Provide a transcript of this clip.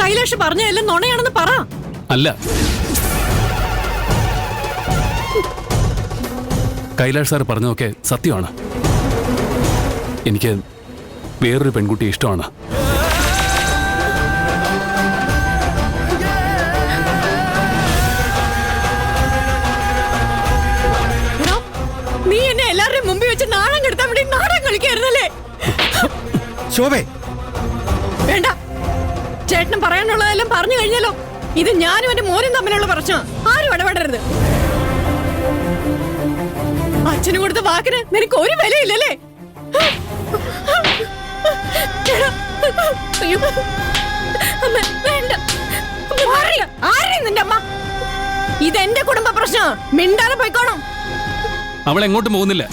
കൈലാഷ് പറഞ്ഞതെല്ലാം നുണയാണെന്ന് പറ. അല്ല, കൈലാഷ് സാർ പറഞ്ഞതൊക്കെ സത്യമാണ്. എനിക്ക് വേറൊരു പെൺകുട്ടി ഇഷ്ടമാണ്. നീ എന്നെ എല്ലാവരുടെയും മുമ്പിൽ വെച്ച് നാണം കെടുത്താൻ വേണ്ടി നാടകം കളിക്കായിരുന്നല്ലേ? ശോഭേ, വേണ്ട, ചേട്ടനും പറയാനുള്ളതെല്ലാം പറഞ്ഞു കഴിഞ്ഞാലോ. ഇത് ഞാനും എന്റെ മോനും തമ്മിലുള്ള പ്രശ്നം, ആരും ഇടപെടരുത്. അച്ഛന് കൊടുത്ത വാക്കിന് നിനക്ക് ഒരു വിലയില്ലല്ലേ? നിന്റെ അമ്മ, ഇതെന്റെ കുടുംബ പ്രശ്നം. മിണ്ടാതെ പോയിക്കോണം. അവൾ എങ്ങോട്ടും പോകുന്നില്ല.